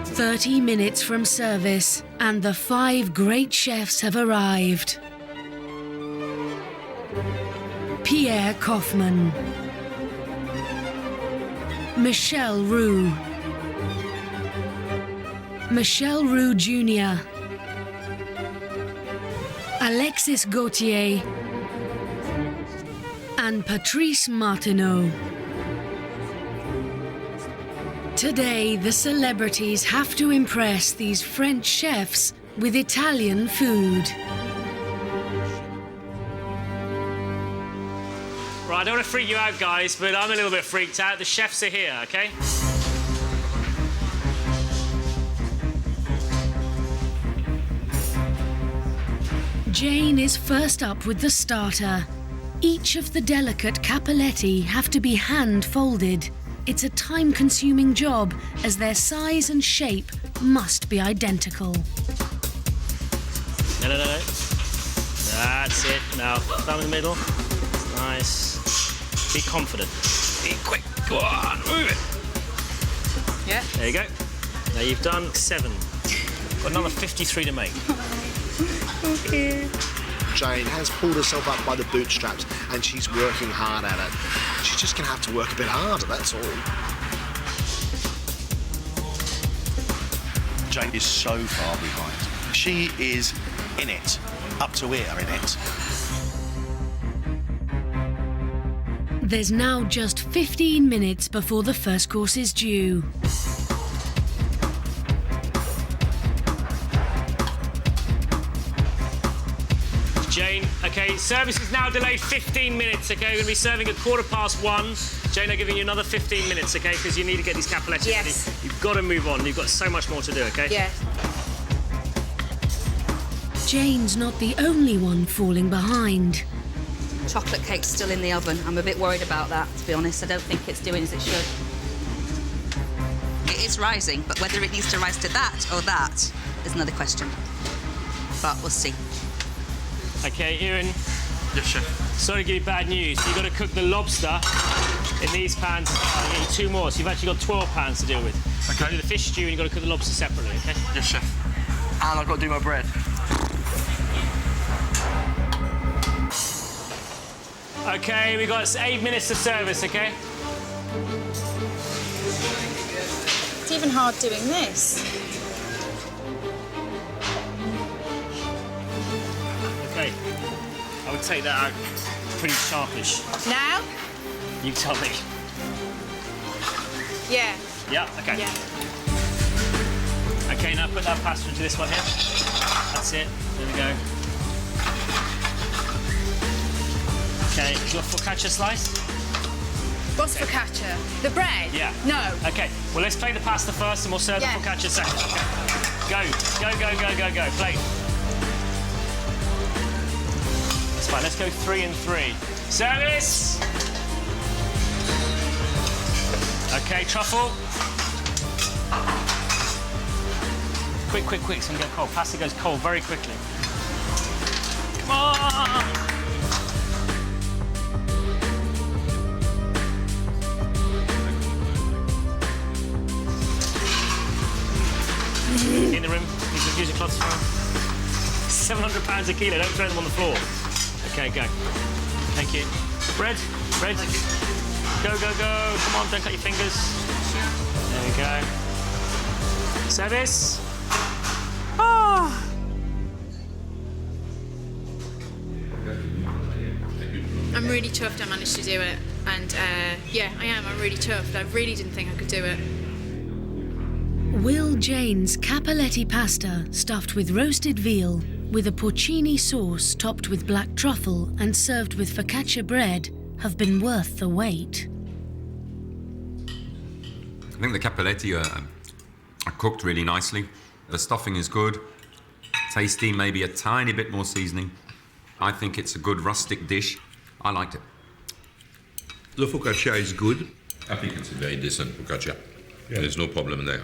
[SPEAKER 1] "30 minutes from service, and the 5 great chefs have arrived. Pierre Kaufmann, Michel Roux, Michel Roux Jr., Alexis Gauthier, and Patrice Martineau. Today, the celebrities have to impress these French chefs with Italian food.
[SPEAKER 18] Right, I don't want to freak you out, guys, but I'm a little bit freaked out. The chefs are here, OK?
[SPEAKER 1] Jayne is first up with the starter. Each of the delicate cappelletti have to be hand-folded. It's a time-consuming job, as their size and shape must be identical.
[SPEAKER 18] No. That's it. Now, thumb in the middle. Nice. Be confident. Be quick. Go on, move it.
[SPEAKER 5] Yeah.
[SPEAKER 18] There you go. Now you've done 7. Got another 53 to make.
[SPEAKER 5] Okay.
[SPEAKER 14] Jayne has pulled herself up by the bootstraps, and she's working hard at it. She's just going to have to work a bit harder, that's all.
[SPEAKER 3] Jayne is so far behind. She is in it, up to here in it.
[SPEAKER 1] There's now just 15 minutes before the first course is due.
[SPEAKER 18] Jayne, okay, service is now delayed 15 minutes, okay? We're going to be serving at 1:15. Jayne, I'm giving you another 15 minutes, okay? Because you need to get these cappelletti ready. You've got to move on. You've got so much more to do, okay?
[SPEAKER 5] Yeah.
[SPEAKER 1] Jayne's not the only one falling behind.
[SPEAKER 16] Chocolate cake's still in the oven. I'm a bit worried about that, to be honest. I don't think it's doing as it should. It is rising, but whether it needs to rise to that or that is another question. But we'll see.
[SPEAKER 18] Okay, Iwan.
[SPEAKER 2] Yes, chef.
[SPEAKER 18] Sorry to give you bad news. You've got to cook the lobster in these pans. I'll get you 2 more, so you've actually got 12 pans to deal with. Okay. You do the fish stew and you've got to cook the lobster separately, okay?
[SPEAKER 2] Yes, chef. And I've got to do my bread.
[SPEAKER 18] Okay, we've got 8 minutes to service, okay?
[SPEAKER 5] It's even hard doing this.
[SPEAKER 18] Okay, I would take that out pretty sharpish.
[SPEAKER 5] Now?
[SPEAKER 18] You tell me.
[SPEAKER 5] Yeah.
[SPEAKER 18] Yeah, okay.
[SPEAKER 5] Yeah.
[SPEAKER 18] Okay, now put that pasta into this one here. That's it, there we go. Okay, is your focaccia slice?
[SPEAKER 5] What's focaccia? The bread?
[SPEAKER 18] Yeah.
[SPEAKER 5] No.
[SPEAKER 18] Okay, well, let's plate the pasta first and we'll serve the focaccia second. Okay. Go. Plate. That's fine, let's go 3 and 3. Service! Okay, truffle. Quick, it's gonna get cold. Pasta goes cold very quickly. Come on! In the room, use your cloths for them. £700 a kilo, don't throw them on the floor. Okay, go. Thank you. Bread. Thank you. Go. Come on, don't cut your fingers. There we go. Service. Oh.
[SPEAKER 5] I'm really chuffed I managed to do it. And yeah, I am. I'm really chuffed. I really didn't think I could do it.
[SPEAKER 1] Will Jayne's cappelletti pasta stuffed with roasted veal, with a porcini sauce topped with black truffle and served with focaccia bread have been worth the wait?
[SPEAKER 7] I think the cappelletti are cooked really nicely. The stuffing is good, tasty, maybe a tiny bit more seasoning. I think it's a good rustic dish. I liked it.
[SPEAKER 19] The focaccia is good.
[SPEAKER 7] I think it's a very decent focaccia.
[SPEAKER 19] Yeah.
[SPEAKER 7] There's no problem there.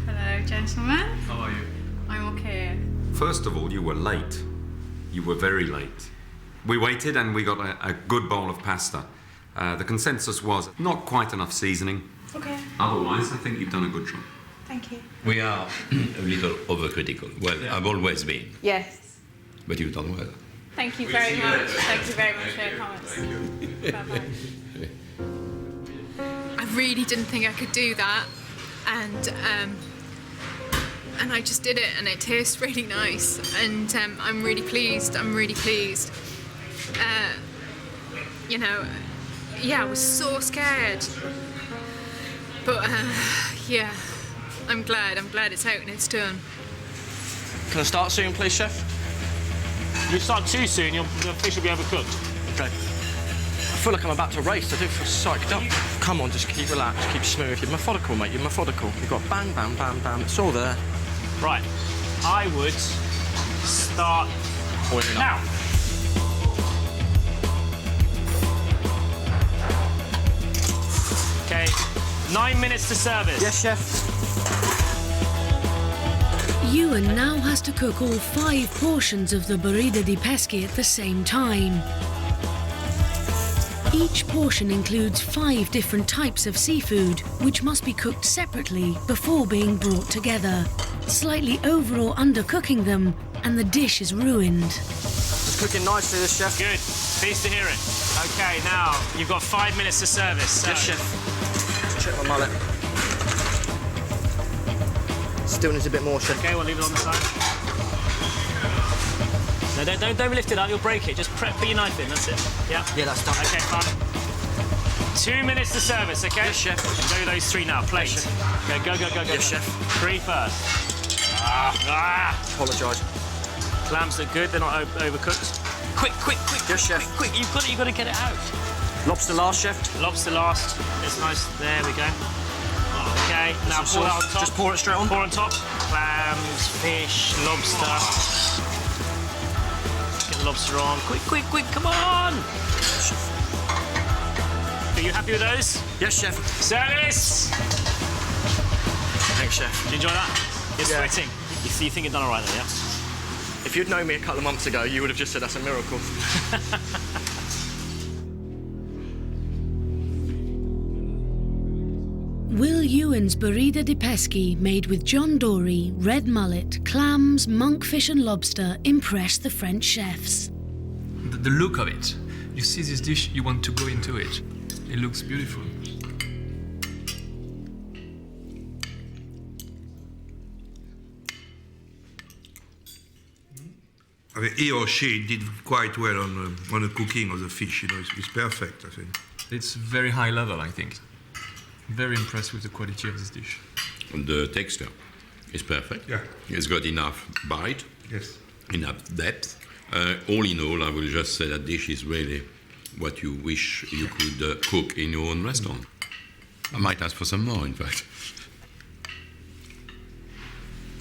[SPEAKER 5] Hello, gentlemen.
[SPEAKER 7] How are you?
[SPEAKER 5] I'm okay.
[SPEAKER 7] First of all, you were late. You were very late. We waited and we got a good bowl of pasta. The consensus was not quite enough seasoning.
[SPEAKER 5] Okay.
[SPEAKER 7] Otherwise, I think you've done a good job.
[SPEAKER 5] Thank you.
[SPEAKER 7] We are a little overcritical. Well, I've always been.
[SPEAKER 5] Yes.
[SPEAKER 7] But you've done well.
[SPEAKER 5] Thank you very much. Thank you very much for your comments. Thank you. Bye-bye. I really didn't think I could do that, and I just did it, and it tastes really nice, and I'm really pleased. You know, yeah, I was so scared, but yeah, I'm glad it's out and it's done.
[SPEAKER 15] Can I start soon, please, chef?
[SPEAKER 18] You start too soon, the fish will be overcooked.
[SPEAKER 15] Okay. I feel like I'm about to race. I do feel psyched up. Come on, just keep relaxed, keep smooth. You're methodical, mate. You're methodical. You've got bang, bam, bam, bam. It's all there.
[SPEAKER 18] Right. I would start
[SPEAKER 15] boiling up.
[SPEAKER 18] now. Okay. 9 minutes to service.
[SPEAKER 15] Yes, chef.
[SPEAKER 1] Iwan now has to cook all 5 portions of the burrito di pesche at the same time. Each portion includes 5 different types of seafood, which must be cooked separately before being brought together. Slightly over or undercooking them, and the dish is ruined.
[SPEAKER 15] It's cooking nicely, this chef.
[SPEAKER 18] Good. Pleased to hear it. Okay, now you've got 5 minutes to service. So.
[SPEAKER 15] Yes, chef. Check my mullet. Still needs a bit more, chef.
[SPEAKER 18] Okay, we'll leave it on the side. No, don't lift it up, you'll break it. Just put your knife in, that's it. Yeah?
[SPEAKER 15] Yeah, that's done.
[SPEAKER 18] Okay, fine. 2 minutes to service, okay?
[SPEAKER 15] Yes, chef.
[SPEAKER 18] And go those 3 now, plate.
[SPEAKER 15] Yes,
[SPEAKER 18] Okay, go.
[SPEAKER 15] Yes, chef.
[SPEAKER 18] 3 first.
[SPEAKER 15] Apologise.
[SPEAKER 18] Clams look good, they're not overcooked. Quick.
[SPEAKER 15] Yes, chef.
[SPEAKER 18] Quick, you've got to get it out.
[SPEAKER 15] Lobster last, chef.
[SPEAKER 18] Lobster last. It's nice. There we go. Okay, now pour that on top.
[SPEAKER 15] Just pour it straight on.
[SPEAKER 18] Pour on top. Clams, fish, lobster. Get the lobster on. Quick, come on! Are you happy with those?
[SPEAKER 15] Yes, chef.
[SPEAKER 18] Service!
[SPEAKER 15] Thanks, chef.
[SPEAKER 18] Did you enjoy that? You're sweating. You think you've done all right then, yeah?
[SPEAKER 15] If you'd known me a couple of months ago, you would have just said that's a miracle.
[SPEAKER 1] Will Ewan's burrito di pesci, made with John Dory, red mullet, clams, monkfish and lobster, impressed the French chefs.
[SPEAKER 20] The look of it. You see this dish, you want to go into it. It looks beautiful.
[SPEAKER 19] I mean, he or she did quite well on the cooking of the fish. It's perfect, I think.
[SPEAKER 20] It's very high level, I think. Very impressed with the quality of this dish.
[SPEAKER 21] And the texture is perfect.
[SPEAKER 19] Yeah.
[SPEAKER 21] It's got enough bite.
[SPEAKER 19] Yes.
[SPEAKER 21] Enough depth. All in all, I will just say that dish is really what you wish you could cook in your own restaurant. I might ask for some more, in fact.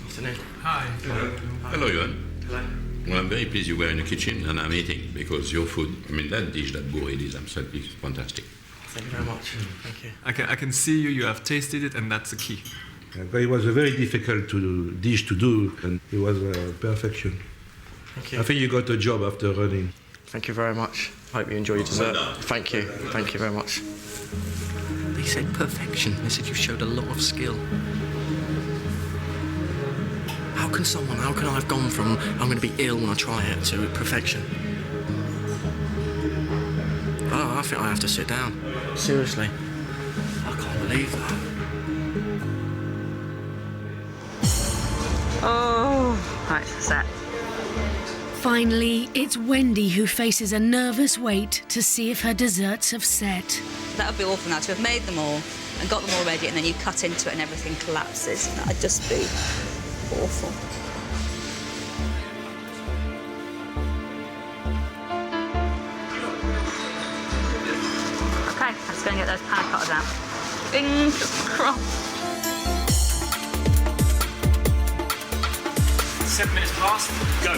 [SPEAKER 15] Afternoon.
[SPEAKER 20] Hi.
[SPEAKER 21] Hello, Iwan.
[SPEAKER 15] Hello.
[SPEAKER 21] Well, I'm very pleased you were in the kitchen and I'm eating because your food, that dish, that burrito is absolutely fantastic.
[SPEAKER 15] Thank you very much. Thank you.
[SPEAKER 20] I can see you have tasted it, and that's the key.
[SPEAKER 19] But it was a very difficult dish to do, and it was perfection.
[SPEAKER 15] Thank you.
[SPEAKER 19] I think you got a job after running.
[SPEAKER 15] Thank you very much. Hope you enjoy your dessert. Thank you. Thank you very much. They said perfection. They said you showed a lot of skill. How can I have gone from I'm going to be ill when I try it to perfection? Oh, I think I have to sit down. Seriously. I can't believe that.
[SPEAKER 4] Oh, right, set.
[SPEAKER 1] Finally, it's Wendi who faces a nervous wait to see if her desserts have set.
[SPEAKER 16] That would be awful now, to have made them all and got them all ready and then you cut into it and everything collapses. That'd just be awful. Okay, I'm just going to get those panna cottas out. Fingers crossed.
[SPEAKER 18] 7 minutes past, go.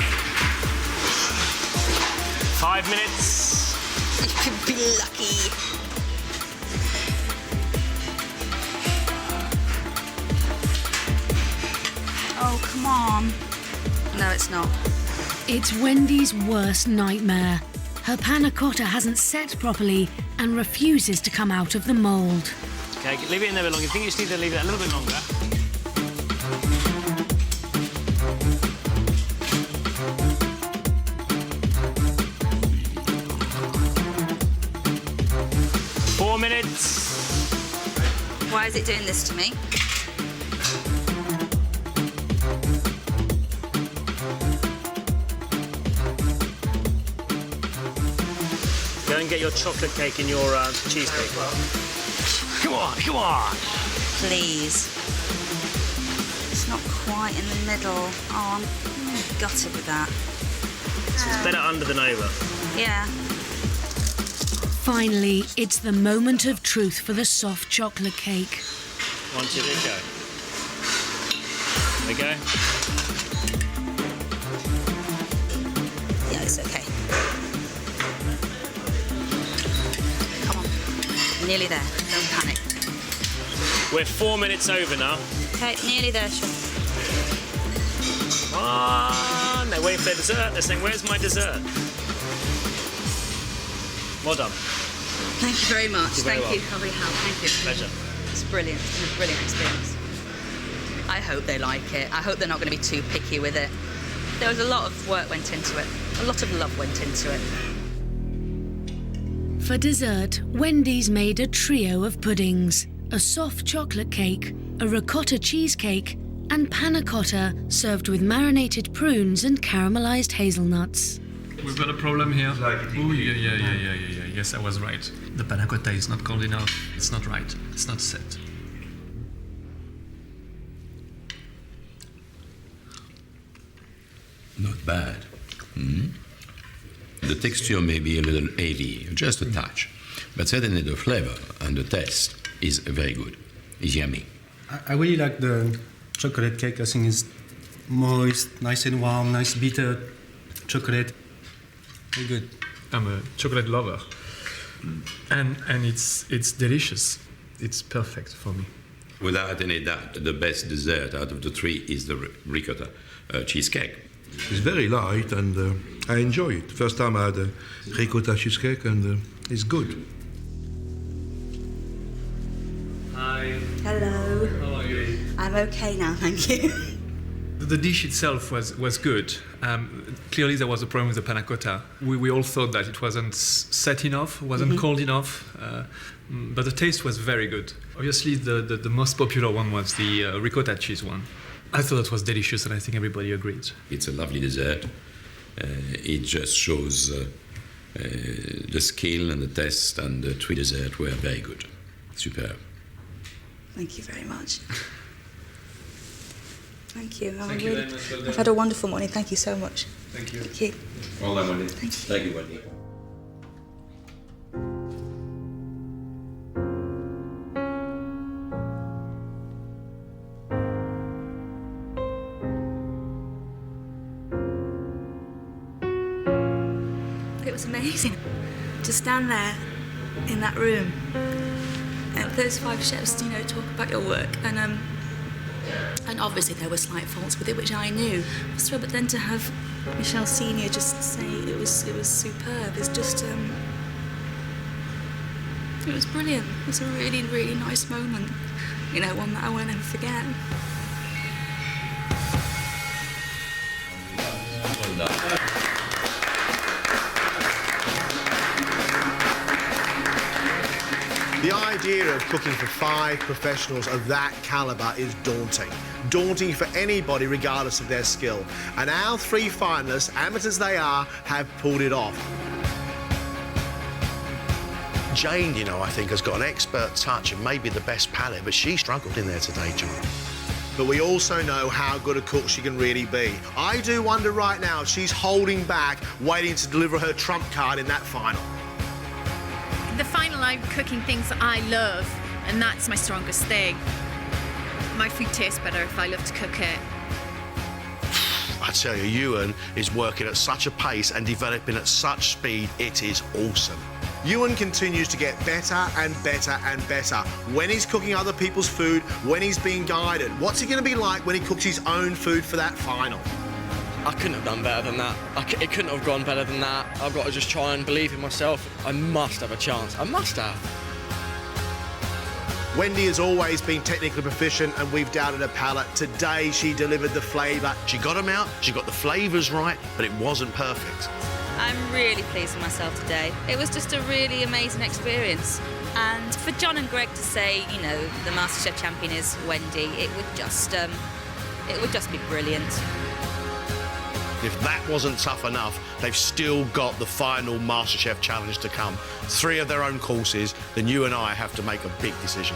[SPEAKER 18] 5 minutes.
[SPEAKER 16] You could be lucky. Oh, come on. No, it's not.
[SPEAKER 1] It's Wendi's worst nightmare. Her panna cotta hasn't set properly and refuses to come out of the mould.
[SPEAKER 18] Okay, leave it in there a bit longer. You think you just need to leave it a little bit longer?
[SPEAKER 16] Why is it doing this to me?
[SPEAKER 18] Go and get your chocolate cake and your cheesecake. Come on!
[SPEAKER 16] Please. It's not quite in the middle. Oh, I'm gutted with that.
[SPEAKER 18] So it's better under than over.
[SPEAKER 16] Yeah.
[SPEAKER 1] Finally, it's the moment of truth for the soft chocolate cake.
[SPEAKER 18] 1, 2, 3, go. There we go.
[SPEAKER 16] Yeah, it's okay. Come on. Nearly there. Don't panic.
[SPEAKER 18] We're 4 minutes over now.
[SPEAKER 16] Okay, nearly there, Chef.
[SPEAKER 18] Come on! They're waiting for their dessert. They're saying, where's my dessert? Well done.
[SPEAKER 16] Thank you very much.
[SPEAKER 18] Thank
[SPEAKER 16] you for your help. Thank you.
[SPEAKER 18] Pleasure.
[SPEAKER 16] It's brilliant. It's been a brilliant experience. I hope they like it. I hope they're not going to be too picky with it. There was a lot of work went into it. A lot of love went into it.
[SPEAKER 1] For dessert, Wendi's made a trio of puddings, a soft chocolate cake, a ricotta cheesecake, and panna cotta served with marinated prunes and caramelized hazelnuts.
[SPEAKER 20] We've got a problem here. Oh, yeah. Yes, I was right. The panna cotta is not cold enough. It's not right. It's not set.
[SPEAKER 21] Not bad. The texture may be a little heavy, just a touch, but certainly the flavor and the taste is very good. It's yummy.
[SPEAKER 6] I really like the chocolate cake. I think it's moist, nice and warm, nice bitter chocolate. Very good.
[SPEAKER 20] I'm a chocolate lover, and it's delicious. It's perfect for me.
[SPEAKER 21] Without any doubt, the best dessert out of the three is the ricotta cheesecake.
[SPEAKER 19] It's very light and I enjoy it. First time I had a ricotta cheesecake and it's good.
[SPEAKER 20] Hi.
[SPEAKER 22] Hello.
[SPEAKER 20] How are you?
[SPEAKER 22] I'm okay now, thank you.
[SPEAKER 20] The dish itself was good. Clearly there was a problem with the panna cotta. We all thought that it wasn't set enough, wasn't cold enough, but the taste was very good. Obviously the most popular one was the ricotta cheese one. I thought it was delicious and I think everybody agreed.
[SPEAKER 21] It's a lovely dessert. It just shows the skill and the taste, and the three desserts were very good. Superb.
[SPEAKER 22] Thank you very much. Thank you.
[SPEAKER 20] Thank you very much. Well done.
[SPEAKER 22] I've had a wonderful morning. Thank you so much.
[SPEAKER 20] Thank you.
[SPEAKER 22] Thank you.
[SPEAKER 21] Well done, Wendi.
[SPEAKER 22] Thank you.
[SPEAKER 21] Thank you, Wendi.
[SPEAKER 4] It was amazing to stand there in that room and 35 chefs, talk about your work, and obviously there were slight faults with it, which I knew. But then to have Michelle Senior just say it was superb. It's just it was brilliant. It was a really, really nice moment. One that I will never forget.
[SPEAKER 21] Well done.
[SPEAKER 14] The idea of cooking for 5 professionals of that calibre is daunting. Daunting for anybody regardless of their skill. And our 3 finalists, amateurs they are, have pulled it off.
[SPEAKER 3] Jayne, I think has got an expert touch and maybe the best palate, but she struggled in there today, John.
[SPEAKER 14] But we also know how good a cook she can really be. I do wonder right now if she's holding back, waiting to deliver her trump card in that final.
[SPEAKER 5] The final, I'm cooking things that I love, and that's my strongest thing. My food tastes better if I love to cook it.
[SPEAKER 3] I tell you, Iwan is working at such a pace and developing at such speed, it is awesome.
[SPEAKER 14] Iwan continues to get better and better and better. When he's cooking other people's food, when he's being guided, what's he going to be like when he cooks his own food for that final?
[SPEAKER 15] I couldn't have done better than that. It couldn't have gone better than that. I've got to just try and believe in myself. I must have a chance. I must have.
[SPEAKER 14] Wendi has always been technically proficient and we've doubted her palate. Today she delivered the flavour.
[SPEAKER 3] She got them out, she got the flavours right, but it wasn't perfect.
[SPEAKER 16] I'm really pleased with myself today. It was just a really amazing experience. And for John and Greg to say, the MasterChef champion is Wendi, it would just be brilliant.
[SPEAKER 3] If that wasn't tough enough, they've still got the final MasterChef challenge to come. 3 of their own courses, then you and I have to make a big decision.